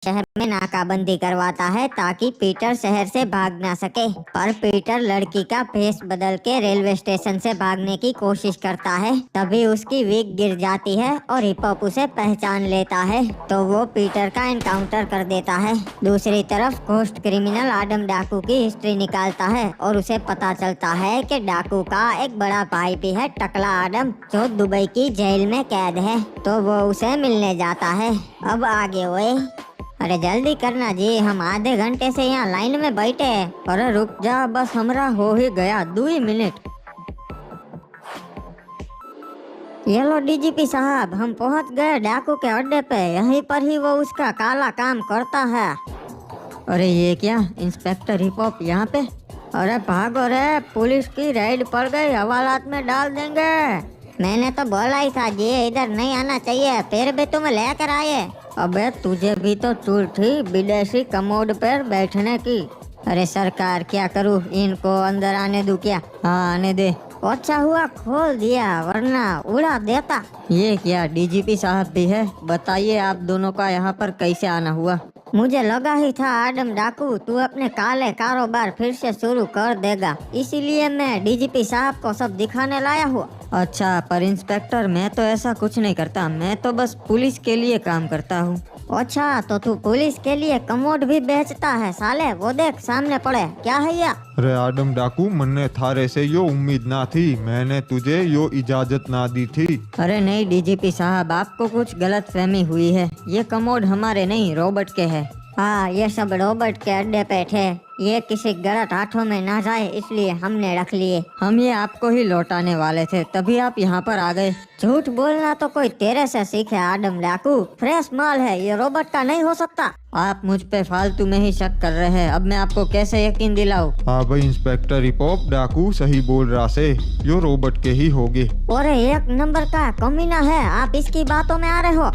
शहर में नाकाबंदी करवाता है ताकि पीटर शहर से भाग ना सके। पर पीटर लड़की का भेष बदल के रेलवे स्टेशन से भागने की कोशिश करता है। तभी उसकी विग गिर जाती है और हिप-हॉप उसे पहचान लेता है, तो वो पीटर का एनकाउंटर कर देता है। दूसरी तरफ घोस्ट क्रिमिनल आडम डाकू की हिस्ट्री निकालता है और उसे पता चलता है कि डाकू का एक बड़ा भाई भी है, टकला आडम, जो दुबई की जेल में कैद है। तो वो उसे मिलने जाता है। अब आगे हुए। अरे जल्दी करना जी, हम आधे घंटे से यहाँ लाइन में बैठे हैं। अरे रुक जा, बस हमरा हो ही गया 2 मिनट। ये लो डीजीपी साहब, हम पहुँच गए डाकू के अड्डे पे। यहीं पर ही वो उसका काला काम करता है। अरे ये क्या, इंस्पेक्टर हिप-हॉप यहाँ पे? अरे भागो रे, पुलिस की रेड पड़ गई, हवालात में डाल देंगे। मैंने तो बोला ही था जी, इधर नहीं आना चाहिए, फिर भी तुम लेकर आए। अबे तुझे भी तो चूल थी विदेशी कमोड पर बैठने की। अरे सरकार, क्या करूँ, इनको अंदर आने दूं क्या? हाँ आने दे। अच्छा हुआ खोल दिया, वरना उड़ा देता। ये क्या, डीजीपी साहब भी है? बताइए आप दोनों का यहाँ पर कैसे आना हुआ? मुझे लगा ही था आडम डाकू तू अपने काले कारोबार फिर से शुरू कर देगा, इसीलिए मैं डीजीपी साहब को सब दिखाने लाया हूँ। अच्छा, पर इंस्पेक्टर मैं तो ऐसा कुछ नहीं करता, मैं तो बस पुलिस के लिए काम करता हूँ। अच्छा, तो तू पुलिस के लिए कमोड भी बेचता है साले? वो देख सामने पड़े, क्या है ये? अरे आडम डाकू, मन्ने थारे से यो उम्मीद ना थी, मैंने तुझे यो इजाजत ना दी थी। अरे नहीं डीजीपी साहब, आपको कुछ गलत फहमी हुई है। ये कमोड हमारे नहीं, रॉबर्ट के है। हाँ, ये सब रॉबर्ट के अड्डे पे थे। ये किसी गलत हाथों में ना जाए इसलिए हमने रख लिए। हम ये आपको ही लौटाने वाले थे, तभी आप यहाँ पर आ गए। झूठ बोलना तो कोई तेरे से सीखे आडम डाकू, फ्रेश माल है, ये रॉबर्ट का नहीं हो सकता। आप मुझ पे फालतू में ही शक कर रहे हैं, अब मैं आपको कैसे यकीन दिलाऊं? हाँ भाई, इंस्पेक्टर हिप-हॉप डाकू सही बोल रहा से, यो रॉबर्ट के ही होगे। और एक नंबर का कमीना है, आप इसकी बातों में आ रहे हो?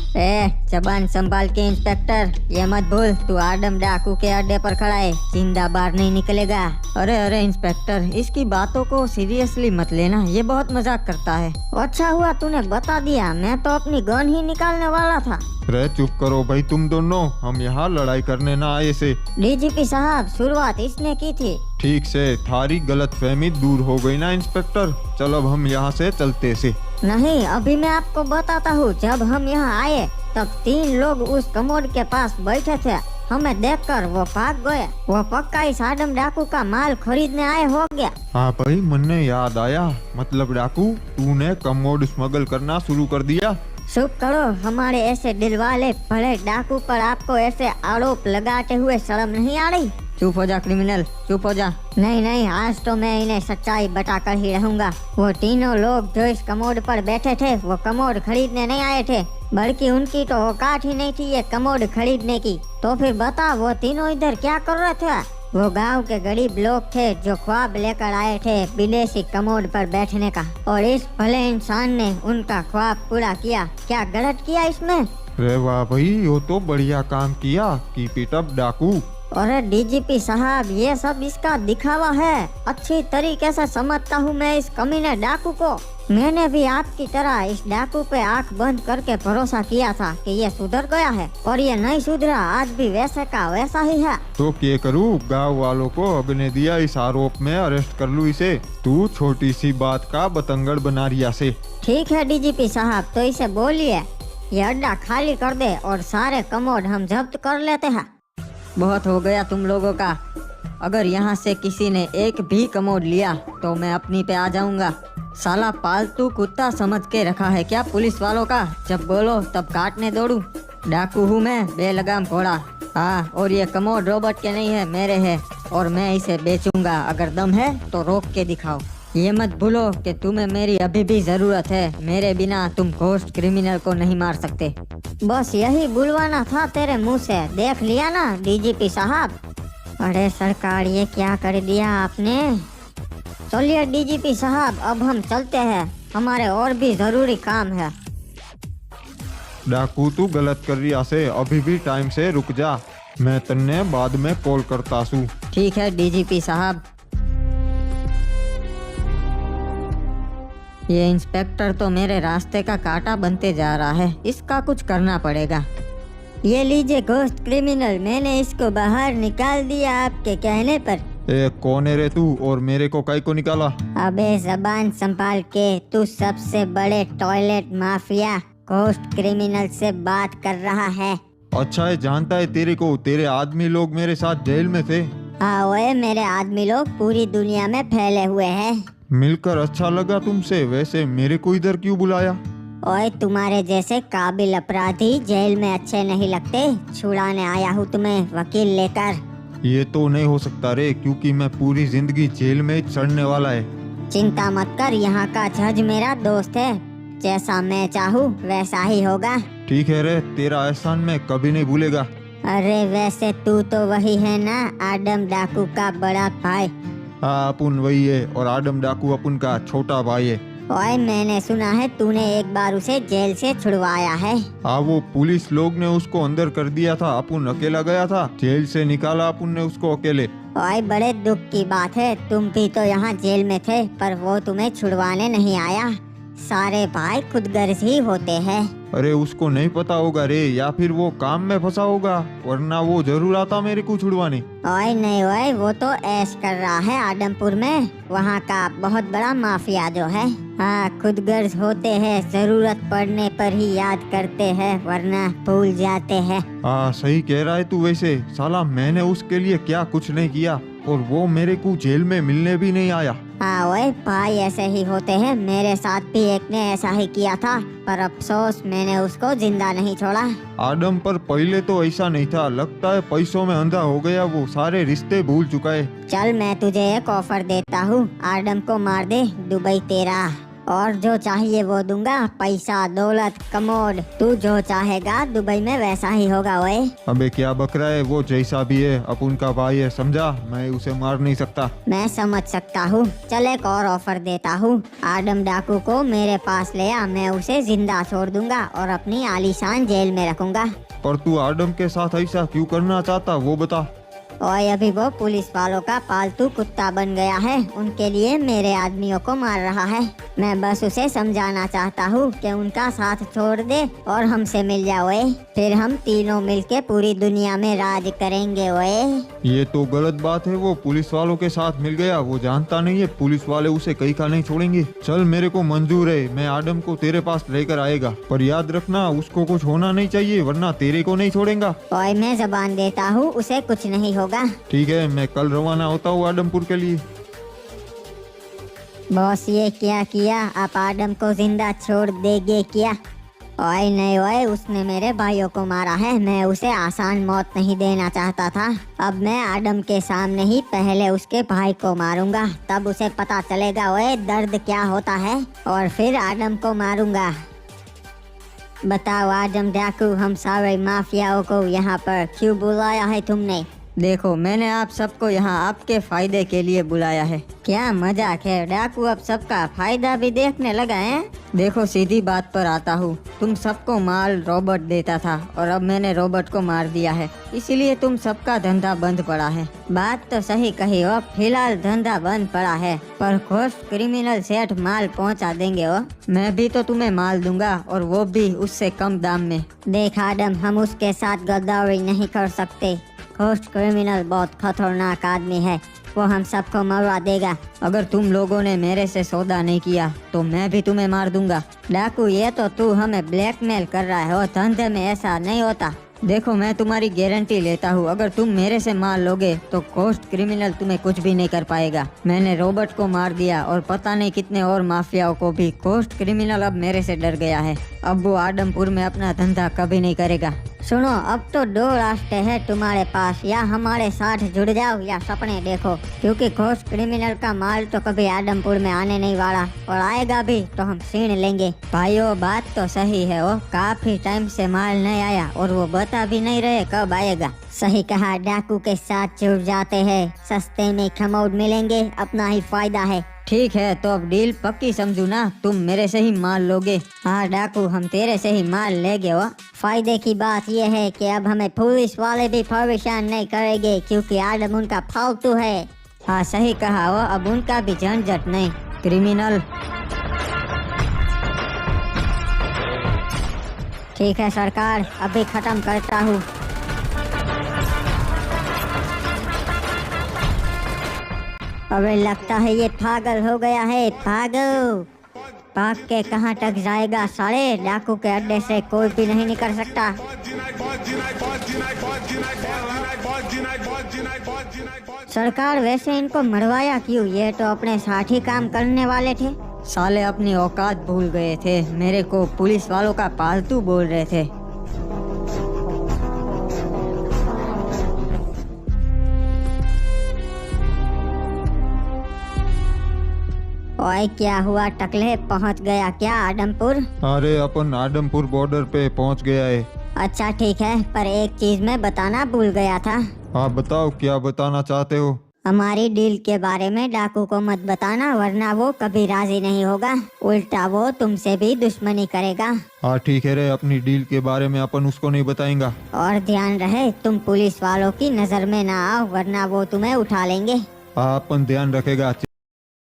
जबान संभाल के इंस्पेक्टर, ये मत भूल तू आडम डाकू के अड्डे पर खड़ा है, जिंदा बाहर नहीं निकलेगा। अरे इंस्पेक्टर, इसकी बातों को सीरियसली मत लेना, ये बहुत मजाक करता है। अच्छा हुआ तूने बता दिया, मैं तो अपनी गन ही निकालने वाला था। रे चुप करो भाई तुम दोनों, हम यहाँ लड़ाई करने ना आए से। डीजीपी साहब, शुरुआत इसने की थी। ठीक से, थारी गलतफहमी दूर हो गई ना इंस्पेक्टर। चलो अब हम यहाँ से चलते से। नहीं, अभी मैं आपको बताता हूँ। जब हम यहाँ आए तब 3 लोग उस कमोड के पास बैठे थे। हमें देखकर वो भाग गए। वो पक्का इस आडम डाकू का माल खरीदने आए हो गया। हाँ भाई, मन्ने याद आया, मतलब डाकू तूने कमोड स्मगल करना शुरू कर दिया। चुप करो, हमारे ऐसे दिल वाले बड़े डाकू पर आपको ऐसे आरोप लगाते हुए शर्म नहीं आ रही? चुप हो जा क्रिमिनल, चुप हो जा। नहीं, आज तो मैं इन्हें सच्चाई बताकर ही रहूंगा। वो तीनों लोग जो इस कमोड पर बैठे थे, वो कमोड खरीदने नहीं आए थे, बल्कि उनकी तो औकात ही नहीं थी ये कमोड खरीदने की। तो फिर बता, वो तीनों इधर क्या कर रहे थे? वो गांव के गरीब लोग थे जो ख्वाब लेकर आए थे विदेशी कमोड पर बैठने का, और इस भले इंसान ने उनका ख्वाब पूरा किया। क्या गलत किया इसमें? अरे वाह भाई, यो तो बढ़िया काम किया, कीप इट अप डाकू। अरे डीजीपी साहब, ये सब इसका दिखावा है। अच्छी तरीके से समझता हूँ मैं इस कमीने डाकू को। मैंने भी आपकी तरह इस डाकू पे आंख बंद करके भरोसा किया था कि ये सुधर गया है, और ये नहीं सुधरा, आज भी वैसे का वैसा ही है। तो क्या करूँ, गाँव वालों को अगने दिया इस आरोप में अरेस्ट कर लूँ इसे। तू छोटी सी बात का बतंगड़ बना रिया से। ठीक है डीजीपी साहब, तो इसे बोलिए ये अड्डा खाली कर दे और सारे कमोड हम जब्त कर लेते हैं। बहुत हो गया तुम लोगों का। अगर यहाँ से किसी ने एक भी कमोड लिया तो मैं अपनी पे आ जाऊंगा। साला पालतू कुत्ता समझ के रखा है क्या पुलिस वालों का? जब बोलो तब काटने दौड़ू। डाकू हूँ मैं, बेलगाम घोड़ा। हाँ, और ये कमोड रॉबर्ट के नहीं है, मेरे है, और मैं इसे बेचूंगा। अगर दम है तो रोक के दिखाओ। ये मत भूलो कि तुम्हें मेरी अभी भी जरूरत है। मेरे बिना तुम घोस्ट क्रिमिनल को नहीं मार सकते। बस यही बुलवाना था तेरे मुंह से, देख लिया ना डीजीपी साहब। अरे सरकार, ये क्या कर दिया आपने? चलिए डीजीपी साहब, अब हम चलते हैं, हमारे और भी जरूरी काम है। डाकू तू गलत कर रिया से, अभी भी टाइम से रुक जा, मैं तन्ने बाद में कॉल करता सू। ठीक है डीजीपी साहब। ये इंस्पेक्टर तो मेरे रास्ते का कांटा बनते जा रहा है, इसका कुछ करना पड़ेगा। ये लीजिए घोस्ट क्रिमिनल, मैंने इसको बाहर निकाल दिया आपके कहने पर। ए कौन है रे तू और मेरे को काहे को निकाला? अबे जबान संभाल के, तू सबसे बड़े टॉयलेट माफिया घोस्ट क्रिमिनल से बात कर रहा है। अच्छा है, जानता है तेरे को, तेरे आदमी लोग मेरे साथ जेल में थे। हाँ ओए, मेरे आदमी लोग पूरी दुनिया में फैले हुए हैं। मिलकर अच्छा लगा तुमसे, वैसे मेरे को इधर क्यों बुलाया? ओए तुम्हारे जैसे काबिल अपराधी जेल में अच्छे नहीं लगते, छुड़ाने आया हूँ तुम्हें वकील लेकर। ये तो नहीं हो सकता रे, क्योंकि मैं पूरी जिंदगी जेल में ही सड़ने वाला है। चिंता मत कर, यहाँ का जज मेरा दोस्त है, जैसा मैं चाहूँ वैसा ही होगा। ठीक है रे, तेरा एहसान मैं कभी नहीं भूलेगा। अरे वैसे तू तो वही है ना, आदम डाकू का बड़ा भाई? हाँ अपुन वही है, और आदम डाकू अपुन का छोटा भाई है। ओए मैंने सुना है तूने एक बार उसे जेल से छुड़वाया है। हाँ वो पुलिस लोग ने उसको अंदर कर दिया था, अपुन अकेला गया था, जेल से निकाला अपुन ने उसको अकेले। ओए बड़े दुख की बात है, तुम भी तो यहाँ जेल में थे, पर वो तुम्हें छुड़वाने नहीं आया। सारे भाई खुदगर्ज ही होते हैं। अरे उसको नहीं पता होगा रे, या फिर वो काम में फंसा होगा, वरना वो जरूर आता मेरे को छुड़वाने। ओए नहीं ओए, वो तो ऐश कर रहा है आदमपुर में, वहाँ का बहुत बड़ा माफिया जो है। हाँ खुदगर्ज होते हैं, जरूरत पड़ने पर ही याद करते हैं, वरना भूल जाते हैं। हाँ सही कह रहा है तू। वैसे साला मैंने उसके लिए क्या कुछ नहीं किया, और वो मेरे को जेल में मिलने भी नहीं आया। हाँ ओए भाई ऐसे ही होते हैं, मेरे साथ भी एक ने ऐसा ही किया था, पर अफसोस मैंने उसको जिंदा नहीं छोड़ा। आदम पर पहले तो ऐसा नहीं था, लगता है पैसों में अंधा हो गया, वो सारे रिश्ते भूल चुका है। चल मैं तुझे एक ऑफर देता हूँ, आदम को मार दे, दुबई तेरा, और जो चाहिए वो दूंगा, पैसा दौलत कमोड, तू जो चाहेगा दुबई में वैसा ही होगा। ओए अबे क्या बक रहा है, वो जैसा भी है अपुन का भाई है, समझा? मैं उसे मार नहीं सकता। मैं समझ सकता हूँ, चल एक और ऑफर देता हूँ, आदम डाकू को मेरे पास ले आ, मैं उसे जिंदा छोड़ दूंगा और अपनी आलीशान जेल में रखूंगा। पर तू आदम के साथ ऐसा क्यों करना चाहता, वो बता। और अभी वो पुलिस वालों का पालतू कुत्ता बन गया है, उनके लिए मेरे आदमियों को मार रहा है। मैं बस उसे समझाना चाहता हूँ कि उनका साथ छोड़ दे और हमसे मिल जा ओए, फिर हम तीनों मिलके पूरी दुनिया में राज करेंगे ओए। ये तो गलत बात है, वो पुलिस वालों के साथ मिल गया, वो जानता नहीं है पुलिस वाले उसे कहीं का नहीं छोड़ेंगे। चल मेरे को मंजूर है, मैं आदम को तेरे पास लेकर आएगा, पर याद रखना उसको कुछ होना नहीं चाहिए, वरना तेरे को नहीं छोड़ेगा। ओए मैं जबान देता हूँ, उसे कुछ नहीं होगा। ठीक है, मैं कल रवाना होता हूँ आदमपुर के लिए। बॉस ये क्या किया, आप आदम को जिंदा छोड़ देंगे क्या? ओए नहीं ओए, उसने मेरे भाइयों को मारा है, मैं उसे आसान मौत नहीं देना चाहता था। अब मैं आदम के सामने ही पहले उसके भाई को मारूंगा, तब उसे पता चलेगा ओए दर्द क्या होता है, और फिर आदम को मारूंगा। बताओ आदम डाकू, हम सारे माफियाओं को यहाँ पर क्यों बुलाया है तुमने? देखो मैंने आप सबको यहाँ आपके फायदे के लिए बुलाया है। क्या मजाक है, डाकू अब सबका फायदा भी देखने लगा है। देखो सीधी बात पर आता हूँ, तुम सबको माल रोबोट देता था और अब मैंने रोबोट को मार दिया है, इसीलिए तुम सबका धंधा बंद पड़ा है। बात तो सही कही हो, फिलहाल धंधा बंद पड़ा है, पर घोस्ट क्रिमिनल सेठ माल पहुँचा देंगे हो। मैं भी तो तुम्हें माल दूंगा, और वो भी उससे कम दाम में। देख आदम, हम उसके साथ गद्दारी नहीं कर सकते, घोस्ट क्रिमिनल बहुत खतरनाक आदमी है, वो हम सबको मरवा देगा। अगर तुम लोगों ने मेरे से सौदा नहीं किया तो मैं भी तुम्हें मार दूंगा। डाकू ये तो तू हमें ब्लैकमेल कर रहा है, और धंधे में ऐसा नहीं होता। देखो मैं तुम्हारी गारंटी लेता हूँ, अगर तुम मेरे से माल लोगे तो घोस्ट क्रिमिनल तुम्हें कुछ भी नहीं कर पाएगा। मैंने रोबोट को मार दिया और पता नहीं कितने और माफियाओं को भी। घोस्ट क्रिमिनल अब मेरे से डर गया है, अब वो आदमपुर में अपना धंधा कभी नहीं करेगा। सुनो, अब तो दो रास्ते हैं तुम्हारे पास, या हमारे साथ जुड़ जाओ या सपने देखो, क्योंकि घोस्ट क्रिमिनल का माल तो कभी आदमपुर में आने नहीं वाला, और आएगा भी तो हम छीन लेंगे। भाइयों बात तो सही है, वो काफी टाइम से माल नहीं आया और वो बता भी नहीं रहे कब आएगा। सही कहा, डाकू के साथ जुड़ जाते हैं, सस्ते में खमौड मिलेंगे, अपना ही फायदा है। ठीक है तो अब डील पक्की समझू ना, तुम मेरे से ही माल लोगे? हाँ डाकू, हम तेरे से ही माल लेंगे। वो फायदे की बात यह है कि अब हमें पुलिस वाले भी परेशान नहीं करेंगे, क्योंकि आदम उनका फालतू है। हाँ सही कहा, वो अब उनका भी झंझट नहीं। क्रिमिनल ठीक है सरकार, अभी खत्म करता हूँ। अबे लगता है ये पागल हो गया है। भागो, भाग के कहाँ तक जाएगा साले, डाकू के अड्डे से कोई भी नहीं निकल सकता। सरकार वैसे इनको मरवाया क्यों, ये तो अपने साथ ही काम करने वाले थे। साले अपनी औकात भूल गए थे, मेरे को पुलिस वालों का पालतू बोल रहे थे। ओए क्या हुआ टकले, पहुंच गया क्या आदमपुर? अरे अपन आदमपुर बॉर्डर पे पहुंच गया है। अच्छा ठीक है, पर एक चीज मैं बताना भूल गया था। आप बताओ क्या बताना चाहते हो? हमारी डील के बारे में डाकू को मत बताना, वरना वो कभी राजी नहीं होगा, उल्टा वो तुमसे भी दुश्मनी करेगा। हाँ ठीक है रे, अपनी डील के बारे में अपन उसको नहीं बताएंगा। और ध्यान रहे तुम पुलिस वालों की नजर में ना आओ, वरना वो तुम्हें उठा लेंगे। हाँ अपन ध्यान रखेगा।